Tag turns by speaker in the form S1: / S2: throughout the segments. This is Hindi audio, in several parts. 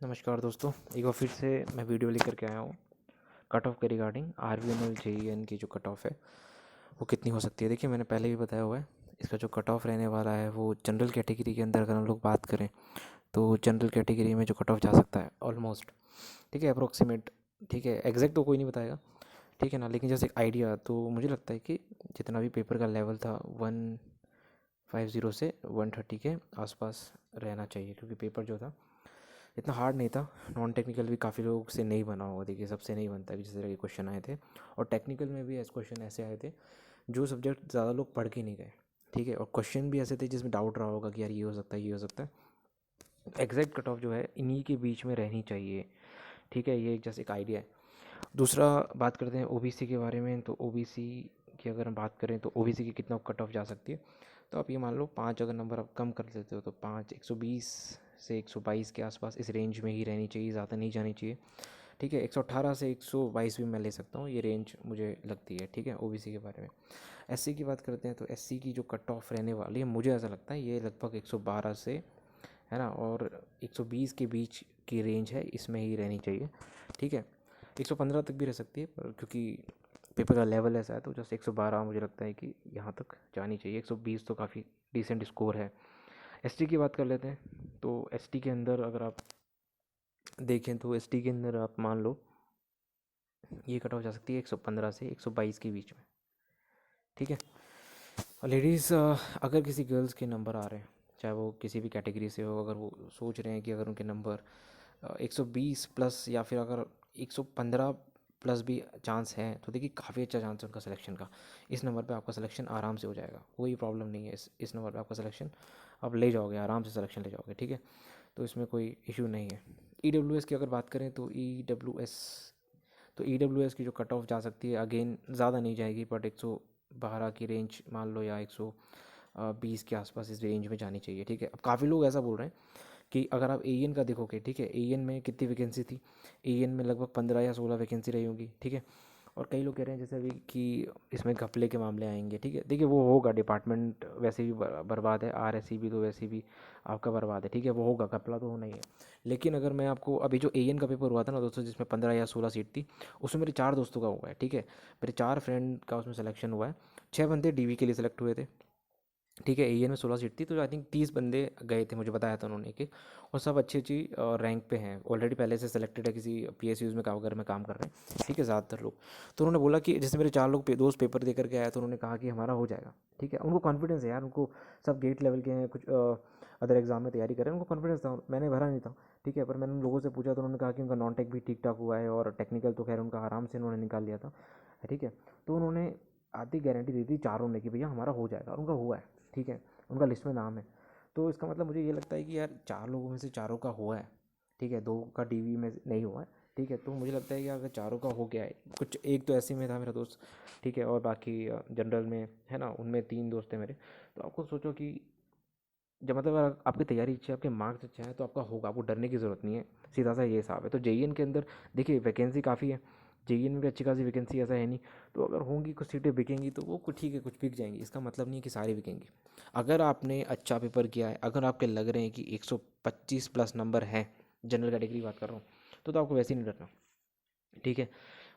S1: नमस्कार दोस्तों, एक बार फिर से मैं वीडियो लेकर के आया हूँ कट ऑफ के रिगार्डिंग RVNL JEN की जो कट ऑफ है वो कितनी हो सकती है। देखिए, मैंने पहले भी बताया हुआ है, इसका जो कट ऑफ रहने वाला है वो जनरल कैटेगरी के अंदर अगर हम लोग बात करें तो जनरल कैटेगरी में जो कट ऑफ जा सकता है ऑलमोस्ट, ठीक है, अप्रोक्सीमेट, ठीक है, एग्जैक्ट तो कोई नहीं बताएगा, ठीक है ना, लेकिन जैसे एक आइडिया तो मुझे लगता है कि जितना भी पेपर का लेवल था 150 से 130 के आसपास रहना चाहिए, क्योंकि पेपर जो था इतना हार्ड नहीं था। नॉन टेक्निकल भी काफ़ी लोग से नहीं बना होगा, देखिए सबसे नहीं बनता जिस तरह के क्वेश्चन आए थे, और टेक्निकल में भी ऐसे क्वेश्चन ऐसे आए थे जो सब्जेक्ट ज़्यादा लोग पढ़ के नहीं गए, ठीक है, और क्वेश्चन भी ऐसे थे जिसमें डाउट रहा होगा कि यार ये हो सकता है, ये हो सकता है। एग्जैक्ट कट ऑफ जो है इन्हीं के बीच में रहनी चाहिए, ठीक है, ये जस्ट एक आइडिया है। दूसरा बात करते हैं ओबीसी के बारे में, तो ओबीसी की अगर हम बात करें तो ओबीसी की कितना कट ऑफ जा सकती है, तो आप ये मान लो 5 अगर नंबर आप कम कर देते हो तो 5 120 से 122 के आसपास इस रेंज में ही रहनी चाहिए, ज़्यादा नहीं जानी चाहिए, ठीक है। 118 से 122 भी मैं ले सकता हूँ, ये रेंज मुझे लगती है, ठीक है, ओबीसी के बारे में। एससी की बात करते हैं तो एससी की जो कट ऑफ रहने वाली है मुझे ऐसा लगता है ये लगभग 112 से, है ना, और 120 के बीच की रेंज है, इसमें ही रहनी चाहिए, ठीक है। 115 तक भी रह सकती है, पर क्योंकि पेपर का लेवल ऐसा है तो जस्ट 112 मुझे लगता है कि यहाँ तक जानी चाहिए। 120 तो काफ़ी डिसेंट स्कोर है। एसटी की बात कर लेते हैं, तो एसटी के अंदर अगर आप देखें तो एसटी के अंदर आप मान लो ये कट ऑफ जा सकती है 115 से 122 के बीच में, ठीक है। और लेडीज़, अगर किसी गर्ल्स के नंबर आ रहे हैं, चाहे वो किसी भी कैटेगरी से हो, अगर वो सोच रहे हैं कि अगर उनके नंबर 120 प्लस या फिर अगर 115 प्लस भी चांस है तो देखिए काफ़ी अच्छा चांस है उनका सिलेक्शन का। इस नंबर पे आपका सिलेक्शन आराम से हो जाएगा, कोई प्रॉब्लम नहीं है। इस नंबर पे आपका सिलेक्शन आप ले जाओगे, आराम से सिलेक्शन ले जाओगे, ठीक है, तो इसमें कोई इशू नहीं है। EWS की अगर बात करें तो EWS की जो कट ऑफ जा सकती है अगेन ज़्यादा नहीं जाएगी, बट 112 की रेंज मान लो या 120 के आसपास इस रेंज में जानी चाहिए, ठीक है। अब काफ़ी लोग ऐसा बोल रहे हैं कि अगर आप एन का देखोगे, ठीक है, एन में कितनी वैकेंसी थी, एन में लगभग 15 या 16 वैकेंसी रही होगी, ठीक है। और कई लोग कह रहे हैं जैसे अभी कि इसमें घपले के मामले आएंगे, ठीक है, देखिए वो होगा, डिपार्टमेंट वैसे भी बर्बाद है, RSC भी तो वैसे भी आपका बर्बाद है, ठीक है, वो होगा, घपला तो होना ही है। लेकिन अगर मैं आपको अभी जो एन का पेपर हुआ था ना दोस्तों, जिसमें 15 या 16 सीट थी, उसमें मेरे 4 दोस्तों का हुआ है, ठीक है, मेरे 4 फ्रेंड का उसमें सिलेक्शन हुआ है। 6 बंदे DV के लिए सेलेक्ट हुए थे, ठीक है, एन में 16 सीट थी, तो आई थिंक 30 बंदे गए थे, मुझे बताया था उन्होंने कि, और सब अच्छी अच्छी रैंक पे हैं, ऑलरेडी पहले से सेलेक्टेड है, किसी PSUs में वगैरह में काम कर रहे हैं, ठीक है, ज़्यादातर लोग। तो उन्होंने बोला कि जैसे मेरे 4 लोग दोस्त पेपर दे करके आए तो उन्होंने कहा कि हमारा हो जाएगा, ठीक है, उनको कॉन्फिडेंस है यार, उनको सब गेट लेवल के हैं, कुछ अदर एग्जाम में तैयारी कर रहे हैं, उनको कॉन्फिडेंस था, मैंने भरा नहीं था, ठीक है, पर मैंने उन लोगों से पूछा तो उन्होंने कहा कि उनका नॉन टेक भी ठीक ठाक हुआ है, और टेक्निकल तो खैर उनका आराम से उन्होंने निकाल लिया था, ठीक है। तो उन्होंने आधी गारंटी दी थी चारों ने कि भैया हमारा हो जाएगा, और उनका हुआ है, ठीक है, उनका लिस्ट में नाम है। तो इसका मतलब मुझे ये लगता है कि यार 4 लोगों में से चारों का हुआ है, ठीक है, 2 का DV में नहीं हुआ है, ठीक है, तो मुझे लगता है कि अगर चारों का हो गया है, कुछ एक तो ऐसे में था मेरा दोस्त, ठीक है, और बाकी जनरल में है ना, उनमें 3 दोस्त हैं मेरे। तो आपको सोचो कि जब मतलब अगर आपकी तैयारी अच्छी है, आपके मार्क्स अच्छे हैं, तो आपका होगा, आपको डरने की ज़रूरत नहीं है, सीधा सा ये हिसाब है। तो JEN के अंदर देखिए वैकेंसी काफ़ी है, JEN में भी अच्छी खासी वैकेंसी, ऐसा है नहीं, तो अगर होंगी कुछ सीटें बिकेंगी तो वो कुछ ठीक है, कुछ बिक जाएंगी, इसका मतलब नहीं है कि सारी बिकेंगी। अगर आपने अच्छा पेपर किया है, अगर आपके लग रहे हैं कि 125 प्लस नंबर हैं, जनरल कैटेगरी की बात कर रहा हूँ, तो आपको वैसे ही नहीं डरना, ठीक है।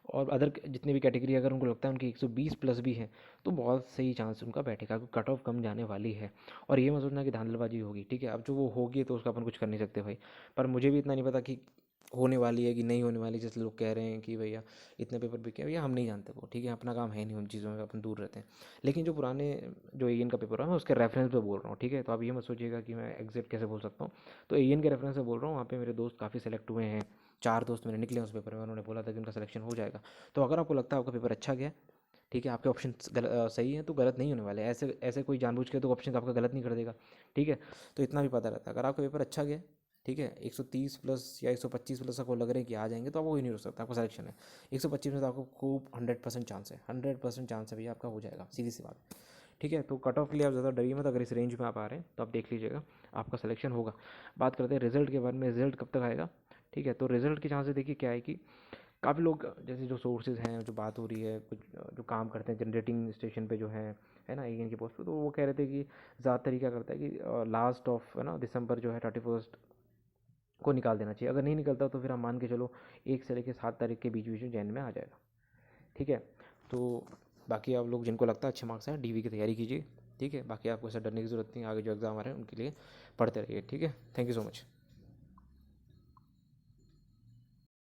S1: और अदर जितनी भी कैटेगरी अगर उनको लगता है उनकी 120 प्लस भी है तो बहुत सही चांस उनका बैठेगा, क्योंकि कट ऑफ कम जाने वाली है। और ये मत सोचना कि धांधलबाजी होगी, ठीक है, अब जो वो होगी तो उसका अपन कुछ कर नहीं सकते भाई, पर मुझे भी इतना नहीं पता कि होने वाली है कि नहीं होने वाली, जैसे लोग कह रहे हैं कि भैया इतने पेपर बिके, भैया हम नहीं जानते वो, ठीक है, अपना काम है नहीं उन चीज़ों में, अपन दूर रहते हैं। लेकिन जो पुराने जो एन का पेपर है मैं उसके रेफरेंस पे बोल रहा हूँ, ठीक है, तो आप ये मत सोचिएगा कि मैं एग्जैक्ट कैसे बोल सकता हूँ। तो एन के रेफरेंस से बोल रहा हूँ, वहाँ पे मेरे दोस्त काफ़ी सेलेक्ट हुए हैं, 4 दोस्त मेरे निकले उस पेपर में, उन्होंने बोला था कि उनका सिलेक्शन हो जाएगा। तो अगर आपको लगता है आपका पेपर अच्छा गया, ठीक है, आपके ऑप्शन सही हैं, तो गलत नहीं होने वाले, ऐसे ऐसे कोई जानबूझ के तो ऑप्शन आपका गलत नहीं कर देगा, ठीक है। तो इतना भी पता रहता है, अगर आपका पेपर अच्छा गया, ठीक है, 130 प्लस या 125 प्लस आपको लग रहे हैं कि आ जाएंगे, तो आपको कोई नहीं रोक सकता, आपका सिलेक्शन है। 125 में तो आपको खूब 100% चांस है, 100% चांस है भैया आपका हो जाएगा, सीधी सी बात, ठीक है। तो कट ऑफ के लिए आप ज़्यादा डरिए मत, अगर इस रेंज में आप आ रहे हैं तो आप देख लीजिएगा, आपका सिलेक्शन होगा। बात करते हैं रिजल्ट के बारे में, रिजल्ट कब तक आएगा, ठीक है। तो रिजल्ट के चांसेस देखिए क्या है कि काफ़ी लोग जैसे जो सोर्सेज हैं, जो बात हो रही है, कुछ जो काम करते हैं जनरेटिंग स्टेशन पे जो है ना, एन के पोस्ट पे, तो वो कह रहे थे कि ज़्यादातर ही क्या करता है कि लास्ट ऑफ है ना दिसंबर जो है 31 को निकाल देना चाहिए। अगर नहीं निकलता तो फिर हम मान के चलो 1 से लेकर 7 तारीख के बीच बीच में जैन में आ जाएगा। ठीक है, तो बाकी आप लोग जिनको लगता है अच्छे मार्क्स हैं डीवी की तैयारी कीजिए। ठीक है, बाकी आपको ऐसा डरने की ज़रूरत नहीं, आगे जो एग्ज़ाम आ रहे हैं उनके लिए पढ़ते रहिए। ठीक है, थैंक यू सो मच।